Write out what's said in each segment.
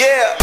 Yeah.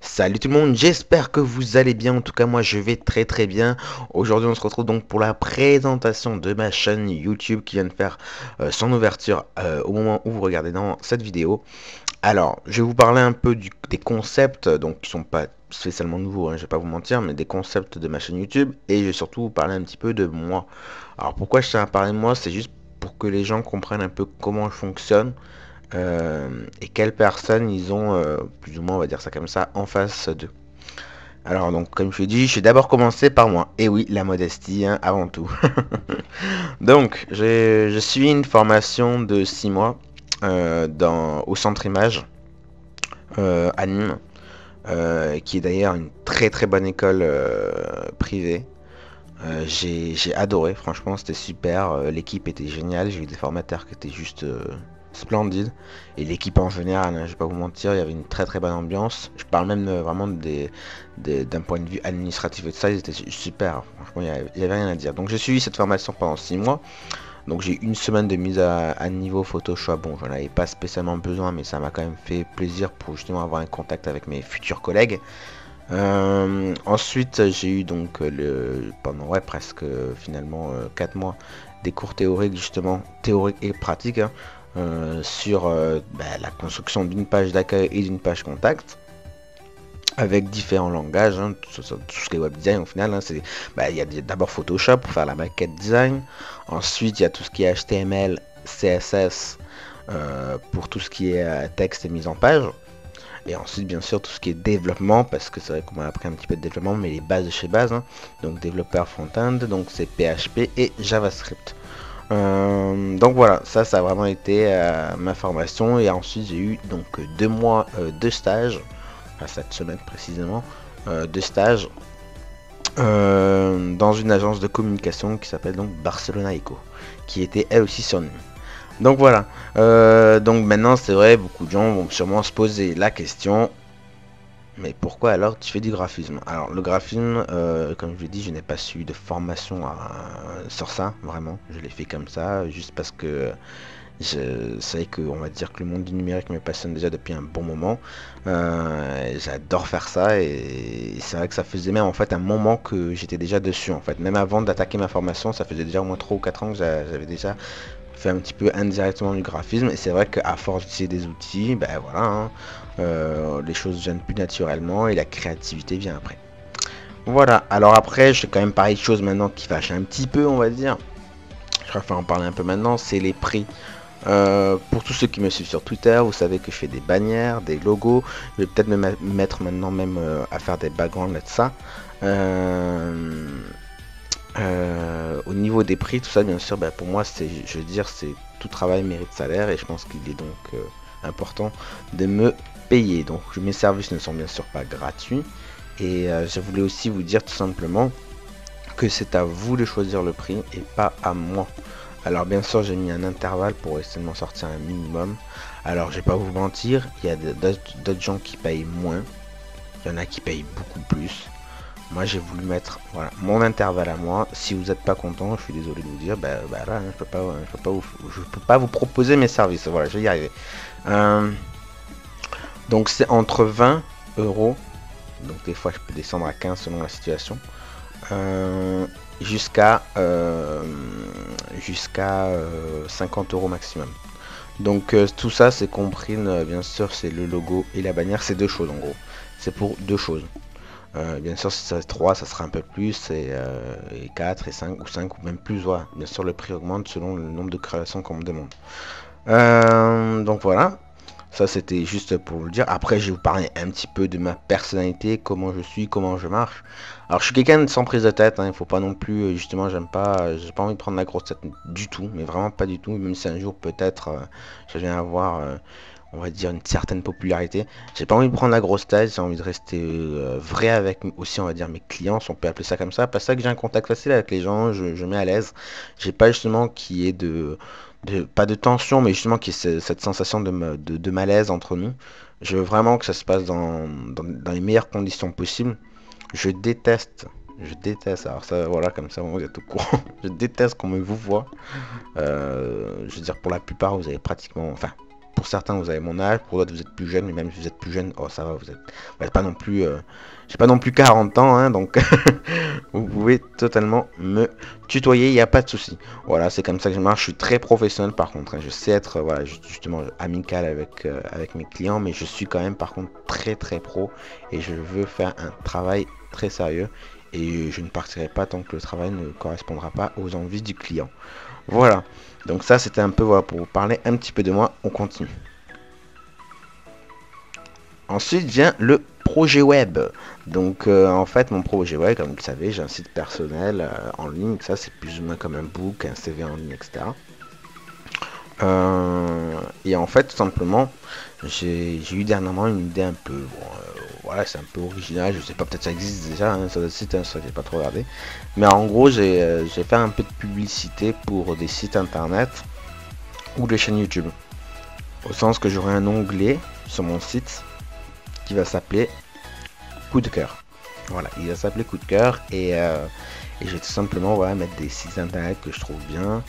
Salut tout le monde, j'espère que vous allez bien, en tout cas moi je vais très bien. Aujourd'hui on se retrouve donc pour la présentation de ma chaîne YouTube qui vient de faire son ouverture au moment où vous regardez dans cette vidéo. Alors je vais vous parler un peu des concepts, donc qui sont pas spécialement nouveaux, hein, je vais pas vous mentir, mais des concepts de ma chaîne YouTube. Et je vais surtout vous parler un petit peu de moi. Alors pourquoi je tiens à parler de moi, c'est juste pour que les gens comprennent un peu comment je fonctionne. Et quelles personnes ils ont, plus ou moins on va dire ça comme ça, en face d'eux. Alors donc comme je l'ai dit, je vais d'abord commencer par moi. Et oui, la modestie, hein, avant tout. Donc je suis une formation de 6 mois au centre image à Nîmes, qui est d'ailleurs une très bonne école privée. J'ai adoré, franchement c'était super, l'équipe était géniale, j'ai eu des formateurs qui étaient juste splendide, et l'équipe en général, hein, je vais pas vous mentir, il y avait une très bonne ambiance. Je parle même vraiment d'un point de vue administratif et de ça, ils étaient super, franchement il y avait rien à dire. Donc j'ai suivi cette formation pendant 6 mois, donc j'ai eu une semaine de mise à niveau Photoshop. Bon, j'en avais pas spécialement besoin, mais ça m'a quand même fait plaisir pour justement avoir un contact avec mes futurs collègues. Ensuite j'ai eu donc pendant presque finalement 4 mois des cours théoriques, justement théoriques et pratiques, hein, sur la construction d'une page d'accueil et d'une page contact avec différents langages, hein, tout ce qui est web design au final, hein, il y a d'abord Photoshop pour faire la maquette design, ensuite il y a tout ce qui est HTML, CSS pour tout ce qui est texte et mise en page. Et ensuite bien sûr tout ce qui est développement, parce que c'est vrai qu'on m'a appris un petit peu de développement, mais les bases de chez base, hein. Donc développeur front-end, donc c'est PHP et JavaScript. Donc voilà, ça a vraiment été ma formation. Et ensuite j'ai eu donc 2 mois de stage, enfin cette semaine précisément, de stage dans une agence de communication qui s'appelle donc Barcelona Eco, qui était elle aussi sur Nîmes. Donc voilà, donc maintenant c'est vrai, beaucoup de gens vont sûrement se poser la question, mais pourquoi alors tu fais du graphisme? Alors le graphisme, comme je l'ai dit, je n'ai pas suivi de formation sur ça, vraiment, je l'ai fait comme ça, juste parce que je sais que, on va dire que le monde du numérique me passionne déjà depuis un bon moment. J'adore faire ça, et c'est vrai que ça faisait même en fait un moment que j'étais déjà dessus en fait. Même avant d'attaquer ma formation, ça faisait déjà au moins 3 ou 4 ans que j'avais déjà fait un petit peu indirectement du graphisme. Et c'est vrai qu'à force d'utiliser des outils, ben voilà, hein, les choses viennent plus naturellement et la créativité vient après. Voilà, alors après je vais quand même parler de choses maintenant qui fâchent un petit peu, on va dire. Je préfère en parler un peu maintenant, c'est les prix. Pour tous ceux qui me suivent sur Twitter, vous savez que je fais des bannières, des logos. Je vais peut-être me mettre maintenant même à faire des backgrounds et de ça. Au niveau des prix, tout ça, bien sûr, pour moi, je veux dire, c'est tout travail mérite salaire, et je pense qu'il est donc important de me payer. Donc mes services ne sont bien sûr pas gratuits, et je voulais aussi vous dire tout simplement que c'est à vous de choisir le prix et pas à moi. Alors bien sûr j'ai mis un intervalle pour essayer de m'en sortir un minimum. Alors je vais pas vous mentir, il y a d'autres gens qui payent moins, il y en a qui payent beaucoup plus. Moi j'ai voulu mettre voilà mon intervalle à moi. Si vous n'êtes pas content, je suis désolé de vous dire, là je peux pas vous proposer mes services. Voilà, je vais y arriver. Donc c'est entre 20 euros, donc des fois je peux descendre à 15 selon la situation, jusqu'à 50 euros maximum. Donc tout ça c'est compris, bien sûr c'est le logo et la bannière, c'est 2 choses en gros, c'est pour 2 choses. Bien sûr si c'est 3 ça sera un peu plus, et 4 et 5 ou 5 ou même plus, voilà. Bien sûr le prix augmente selon le nombre de créations qu'on me demande. Donc voilà, ça c'était juste pour vous le dire. Après je vais vous parler un petit peu de ma personnalité, comment je suis, comment je marche. Alors je suis quelqu'un sans prise de tête, hein, il faut pas non plus, justement j'ai pas envie de prendre la grosse tête du tout, mais vraiment pas du tout. Même si un jour peut-être je viens avoir on va dire, une certaine popularité. J'ai pas envie de prendre la grosse tête, j'ai envie de rester vrai avec aussi, on va dire, mes clients, si on peut appeler ça comme ça. Parce que j'ai un contact facile avec les gens, je mets à l'aise. J'ai pas justement qui est pas de tension, mais justement qui est cette sensation de malaise entre nous. Je veux vraiment que ça se passe dans les meilleures conditions possibles. Je déteste, alors ça, voilà, comme ça, vous êtes au courant. Je déteste qu'on me vous voit. Je veux dire, pour la plupart, vous avez pratiquement, enfin, pour certains, vous avez mon âge, pour d'autres, vous êtes plus jeune, mais même si vous êtes plus jeune, oh, ça va, vous êtes pas non plus, j'ai pas non plus 40 ans, hein, donc vous pouvez totalement me tutoyer, il n'y a pas de souci. Voilà, c'est comme ça que je marche. Je suis très professionnel, par contre, hein. Je sais être, voilà, justement, amical avec mes clients, mais je suis quand même, par contre, très très pro, et je veux faire un travail très sérieux, et je ne partirai pas tant que le travail ne correspondra pas aux envies du client. Voilà, donc ça c'était un peu, voilà, pour vous parler un petit peu de moi. On continue. Ensuite vient le projet web. Donc en fait mon projet web, comme vous le savez, j'ai un site personnel en ligne. Ça c'est plus ou moins comme un book, un CV en ligne, etc. Et en fait tout simplement j'ai eu dernièrement une idée un peu, bon, voilà, c'est un peu original, je sais pas, peut-être ça existe déjà, hein, sur le site, hein, ça j'ai pas trop regardé. Mais en gros j'ai fait un peu de publicité pour des sites internet ou des chaînes YouTube. Au sens que j'aurai un onglet sur mon site qui va s'appeler Coup de cœur. Voilà, il va s'appeler Coup de cœur, et je vais tout simplement, voilà, mettre des sites internet que je trouve bien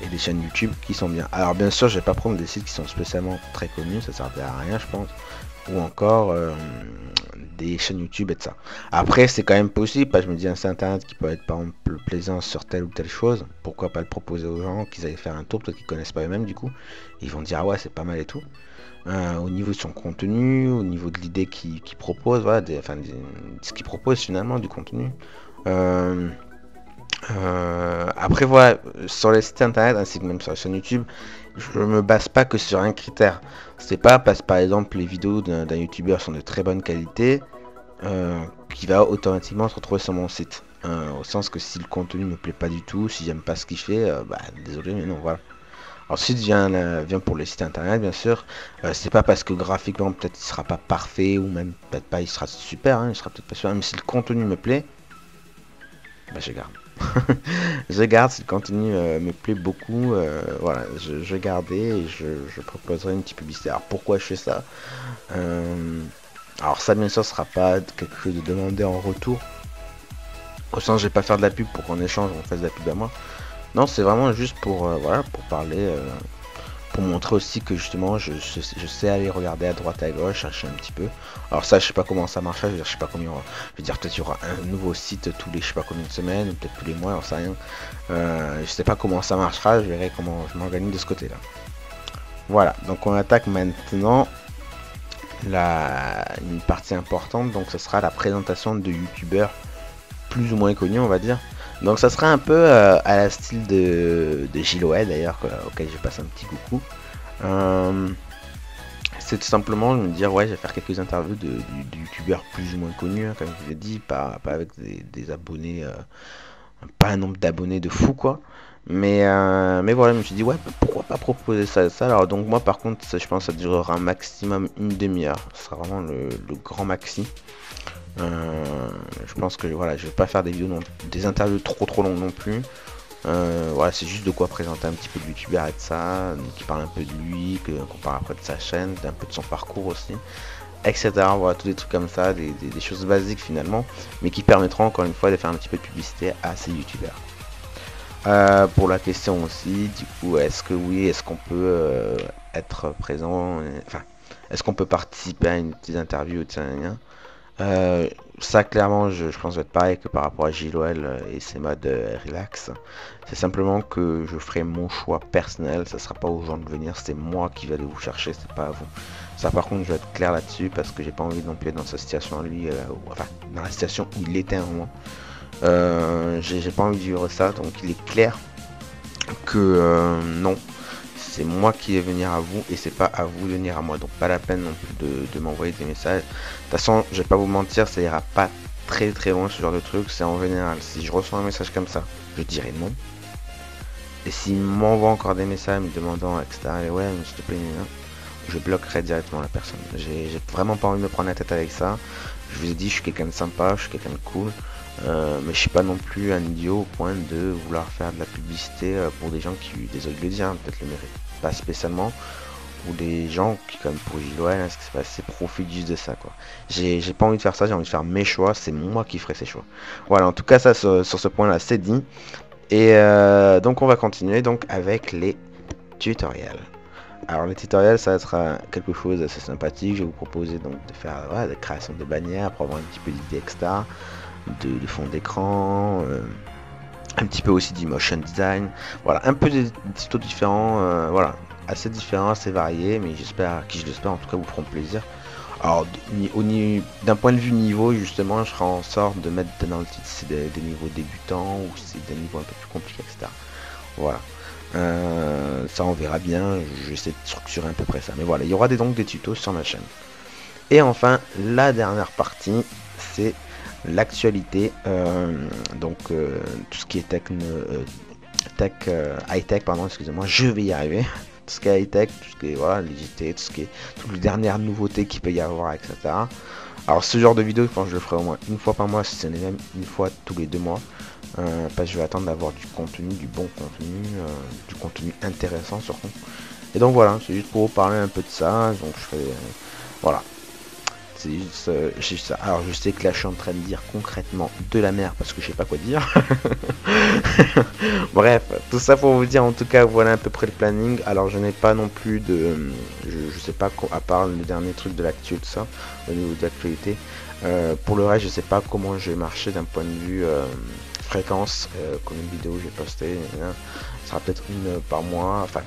et des chaînes YouTube qui sont bien. Alors bien sûr, je vais pas prendre des sites qui sont spécialement très connus, ça servait à rien, je pense, ou encore des chaînes YouTube et de ça. Après, c'est quand même possible, parce que je me dis un site internet qui peut être par exemple plaisant sur telle ou telle chose, pourquoi pas le proposer aux gens qu'ils aillent faire un tour, peut-être qu'ils connaissent pas eux-mêmes, du coup ils vont dire ah ouais, c'est pas mal et tout. Au niveau de son contenu, au niveau de l'idée qu'il propose, voilà, ce qu'il propose finalement du contenu. Euh, Après voilà, sur les sites internet ainsi que même sur la chaîne YouTube, je me base pas que sur un critère. C'est pas parce que par exemple les vidéos d'un youtubeur sont de très bonne qualité qui va automatiquement se retrouver sur mon site. Au sens que si le contenu me plaît pas du tout, si j'aime pas ce qu'il fait, bah désolé mais non, voilà. Ensuite vient pour les sites internet, bien sûr. C'est pas parce que graphiquement peut-être il sera pas parfait, ou même peut-être pas il sera super, hein, il sera peut-être pas super, mais si le contenu me plaît, bah je garde. Je garde si le contenu me plaît beaucoup, voilà, je garderai et je proposerai une petite publicité. Alors pourquoi je fais ça? Alors ça bien sûr ce sera pas quelque chose de demandé en retour. Au sens je vais pas faire de la pub pour qu'en échange on fasse de la pub à moi. Non, c'est vraiment juste pour, voilà, pour parler, pour montrer aussi que justement je sais aller regarder à droite à gauche, chercher un petit peu. Alors ça, je sais pas comment ça marche, je veux dire, je sais pas combien, je veux dire, peut-être il y aura un nouveau site tous les je sais pas combien de semaines, ou peut-être tous les mois, j'en sais rien. Je sais pas comment ça marchera, je verrai comment je m'organise de ce côté-là. Voilà, donc on attaque maintenant une partie importante, donc ce sera la présentation de youtubeurs plus ou moins connus, on va dire. Donc ça sera un peu à la style de Giloed d'ailleurs, auquel je passe un petit coucou. C'est tout simplement me dire ouais, je vais faire quelques interviews de youtubeurs plus ou moins connus, hein, comme je vous l'ai dit, pas avec des abonnés, pas un nombre d'abonnés de fou quoi. Mais voilà, je me suis dit ouais, pourquoi pas proposer ça. Alors donc moi par contre, je pense que ça durera un maximum une demi-heure. Ce sera vraiment le grand maxi. Je pense que voilà, je vais pas faire des vidéos des interviews trop longues non plus. Voilà, c'est juste de quoi présenter un petit peu de youtubeur et de ça, qui parle un peu de lui, qu'on parle après de sa chaîne, un peu de son parcours aussi, etc. Voilà, tous des trucs comme ça, des choses basiques finalement, mais qui permettront encore une fois de faire un petit peu de publicité à ces youtubeurs. Pour la question aussi, du coup, est-ce que oui, est-ce qu'on peut être présent, enfin, est-ce qu'on peut participer à une petite interview, etc. Ça clairement je pense va être pareil que par rapport à JLOL et ses modes relax. C'est simplement que je ferai mon choix personnel, ça sera pas aux gens de venir, c'est moi qui vais aller vous chercher, c'est pas à vous. Ça par contre je vais être clair là-dessus parce que j'ai pas envie non plus être dans sa situation lui, enfin dans la situation où il était un moment. J'ai pas envie de vivre ça, donc il est clair que non. C'est moi qui vais venir à vous et c'est pas à vous de venir à moi, donc pas la peine non plus de m'envoyer des messages. De toute façon, je vais pas vous mentir, ça ira pas très loin ce genre de truc. C'est en général, si je reçois un message comme ça, je dirai non. Et s'il m'envoie encore des messages me demandant, etc., et ouais, mais s'il te plaît, je bloquerai directement la personne. J'ai vraiment pas envie de me prendre la tête avec ça. Je vous ai dit, je suis quelqu'un de sympa, je suis quelqu'un de cool. Mais je suis pas non plus un idiot au point de vouloir faire de la publicité pour des gens qui, désolé de le dire, peut-être le méritent pas spécialement. Ou des gens qui, comme pour Gilles OL, ce qui s'est passé, profitent juste de ça, quoi. J'ai pas envie de faire ça, j'ai envie de faire mes choix, c'est moi qui ferai ces choix. Voilà, en tout cas, ça, sur ce point-là, c'est dit. Et donc, on va continuer donc avec les tutoriels. Alors, les tutoriels, ça sera quelque chose d'assez sympathique. Je vais vous proposer donc de faire la création de bannières pour avoir un petit peu d'idées, etc. De fond d'écran, un petit peu aussi du motion design. Voilà, un peu des tutos différents, voilà, assez différents, assez variés, mais j'espère, je l'espère en tout cas, vous feront plaisir. Alors, d'un point de vue niveau, justement, je ferai en sorte de mettre dans le titre si c'est des niveaux débutants ou si c'est des niveaux un peu plus compliqués, etc. Voilà. Ça on verra bien, j'essaie de structurer à peu près ça. Mais voilà, il y aura donc des tutos sur ma chaîne. Et enfin, la dernière partie, c'est l'actualité. Tout ce qui est high-tech, pardon, excusez-moi, je vais y arriver. Tout ce qui est high-tech, tout ce qui est voilà, l'égité, toutes les dernières nouveautés qu'il peut y avoir, etc. Alors ce genre de vidéo, je pense que je le ferai au moins une fois par mois, si ce n'est même une fois tous les 2 mois. Parce que je vais attendre d'avoir du contenu, du bon contenu, du contenu intéressant surtout. Et donc voilà, c'est juste pour vous parler un peu de ça. Donc je ferai, voilà. C'est juste ça. Alors je sais que là je suis en train de dire concrètement de la merde parce que je sais pas quoi dire. Bref, tout ça pour vous dire en tout cas voilà à peu près le planning. Alors je n'ai pas non plus de... Je sais pas à part le dernier truc de l'actu tout ça, au niveau de l'actualité. Pour le reste je sais pas comment je vais marcher d'un point de vue fréquence, combien de vidéos j'ai posté. Ça sera peut-être une par mois. Enfin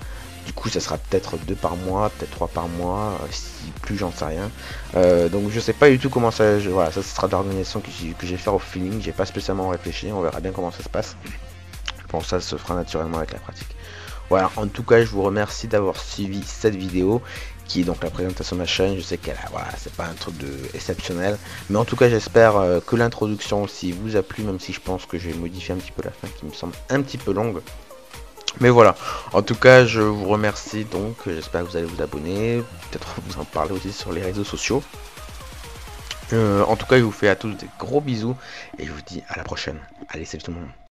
du coup ça sera peut-être 2 par mois, peut-être 3 par mois, si plus j'en sais rien. Donc je sais pas du tout comment ça... voilà, ça sera de l'organisation que je vais faire au feeling, j'ai pas spécialement réfléchi, on verra bien comment ça se passe. Bon, ça se fera naturellement avec la pratique. Voilà, en tout cas je vous remercie d'avoir suivi cette vidéo qui est donc la présentation de ma chaîne. Je sais qu'elle a, voilà, c'est pas un truc exceptionnel, mais en tout cas j'espère que l'introduction aussi vous a plu, même si je pense que je vais modifier un petit peu la fin qui me semble un petit peu longue. Mais voilà, en tout cas je vous remercie donc, j'espère que vous allez vous abonner, peut-être vous en parler aussi sur les réseaux sociaux. En tout cas je vous fais à tous des gros bisous et je vous dis à la prochaine. Allez, salut tout le monde.